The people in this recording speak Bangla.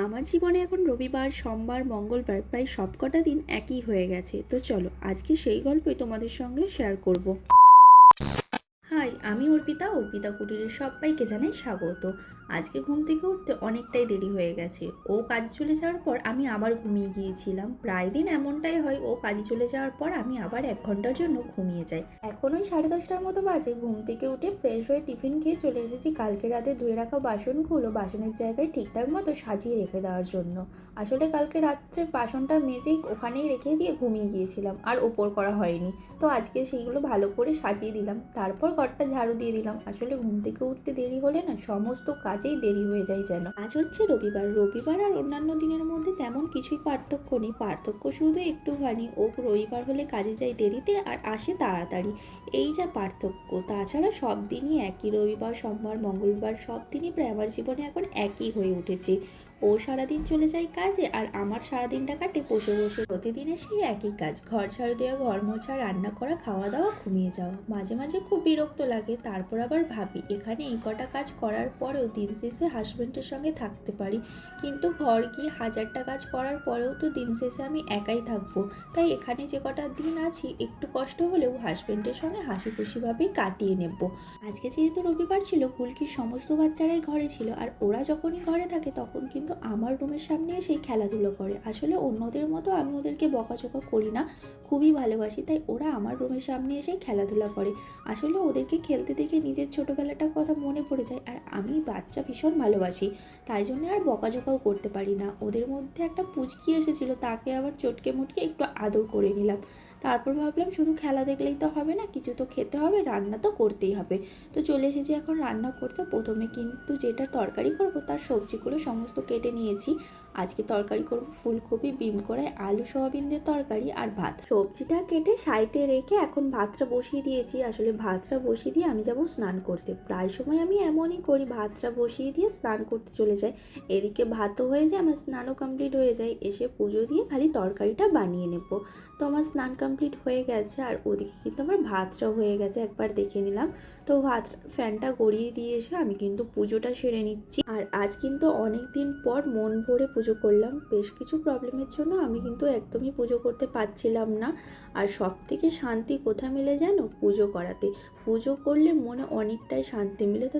আমার জীবনে এখন রবিবার, সোমবার, মঙ্গলবার প্রায় সবকটা দিন একই হয়ে গেছে। তো চলো আজকে সেই গল্পই তোমাদের সঙ্গে শেয়ার করব। হাই, আমি অর্পিতা কুটিরের সবাইকে জানাই স্বাগত। আজকে ঘুম থেকে উঠতে অনেকটাই দেরি হয়ে গেছে। ও কাজে চলে যাওয়ার পর আমি আবার ঘুমিয়ে গিয়েছিলাম। প্রায় দিন এমনটাই হয়, ও কাজে চলে যাওয়ার পর আমি আবার 1 ঘন্টার জন্য ঘুমিয়ে যাই। এখন ওই 10:30টার মতো বাজে। ঘুম থেকে উঠে ফ্রেশ হয়ে টিফিন খেয়ে চলে এসেছি কালকে রাতে ধুয়ে রাখা বাসনগুলো বাসনের জায়গায় ঠিকঠাক মতো সাজিয়ে রেখে দেওয়ার জন্য। আসলে কালকে রাত্রে বাসনটা মেজেই ওখানেই রেখে দিয়ে ঘুমিয়ে গিয়েছিলাম, আর ওপর করা হয়নি। তো আজকে সেইগুলো ভালো করে সাজিয়ে দিলাম, তারপর ঘরটা ঝাড়ু দিয়ে দিলাম। আসলে ঘুম থেকে উঠতে দেরি হলে না সমস্ত কাজেই দেরি হয়ে যায় যেন। আজ হচ্ছে রবিবার আর অন্যান্য দিনের মধ্যে তেমন কিছুই পার্থক্য নেই। পার্থক্য শুধু একটুখানি, ও রবিবার হলে কাজে যায় দেরিতে আর আসে তাড়াতাড়ি, এই যা পার্থক্য। তাছাড়া সব দিনই একই, রবিবার, সোমবার, মঙ্গলবার সব দিনই প্রায় আমার জীবনে এখন একই হয়ে উঠেছে। ও সারাদিন চলে যায় কাজে আর আমার সারাদিনটা কাটে বসে বসে। প্রতিদিনের সেই একই কাজ, ঘর ঝাড়ু দেওয়া, ঘর মোছা, রান্না করা, খাওয়া দাওয়া, ঘুমিয়ে যাওয়া। মাঝে মাঝে খুব বিরক্ত লাগে, তারপর আবার ভাবি এখানে এই কটা কাজ করার পরেও দিন শেষে হাজব্যান্ডের সঙ্গে থাকতে পারি, কিন্তু ঘর গিয়ে 1000টা কাজ করার পরেও তো দিন শেষে আমি একাই থাকবো। তাই এখানে যে কটা দিন আছি একটু কষ্ট হলেও হাজব্যান্ডের সঙ্গে হাসি খুশিভাবেই কাটিয়ে নেব। আজকে যেহেতু রবিবার ছিল, ফুলকির সমস্ত বাচ্চারাই ঘরে ছিল, আর ওরা যখনই ঘরে থাকে তখন কিন্তু আমার রুমের সামনে এসেই খেলাধুলো করে। আসলে অন্যদের মতো আমি ওদেরকে বকাঝকা করি না, খুবই ভালোবাসি, তাই ওরা আমার রুমের সামনে এসেই খেলাধুলা করে। আসলে ওদেরকে খেলতে দেখে নিজের ছোটোবেলাটার কথা মনে পড়ে যায়, আর আমি বাচ্চা ভীষণ ভালোবাসি, তাই জন্য আর বকাঝকাও করতে পারি না। ওদের মধ্যে একটা পুচকি এসেছিল, তাকে আবার চটকে মুটকে একটু আদর করে নিলাম। তারপর ভাবলাম শুধু খেলা দেখলেই তো হবে না, কিছু তো খেতে হবে, রান্না তো করতেই হবে। তো চলে এসেছি এখন রান্না করতে। প্রথমে কিন্তু যেটা তরকারি করব তার সবজিগুলো সমস্ত কেটে নিয়েছি। আজকে তরকারি করব ফুলকপি, বিম কড়াই, আলু সয়াবিন দিয়ে তরকারি আর ভাত। সবজিটা কেটে সাইডে রেখে এখন ভাতটা বসিয়ে দিয়েছি। আসলে ভাতটা বসিয়ে দিয়ে আমি যাব স্নান করতে। প্রায় সময় আমি এমনই করি, ভাতটা বসিয়ে দিয়ে স্নান করতে চলে যাই। এদিকে ভাতও হয়ে যায়, আমার স্নানও কমপ্লিট হয়ে যায়। এসে পুজো দিয়ে খালি তরকারিটা বানিয়ে নেব। তো আমার স্নান কমপ্লিট হয়ে গেছে, আর ওদিকে কিন্তু আমার ভাতটাও হয়ে গেছে, একবার দেখে নিলাম। তো ভাত ফ্যানটা গড়িয়ে দিয়ে এসে আমি কিন্তু পুজোটা সেরে নিচ্ছি। আর আজ কিন্তু অনেক দিন পর মন ভরে পুজো করলাম। বেশ কিছু প্রবলেমের জন্য আমি কিন্তু একদমই পুজো করতে পারছিলাম না। আর সব থেকে শান্তি কোথায় মিলে জানো? পুজো করাতে। পুজো করলে মনে অনেকটাই শান্তি মিলে। তো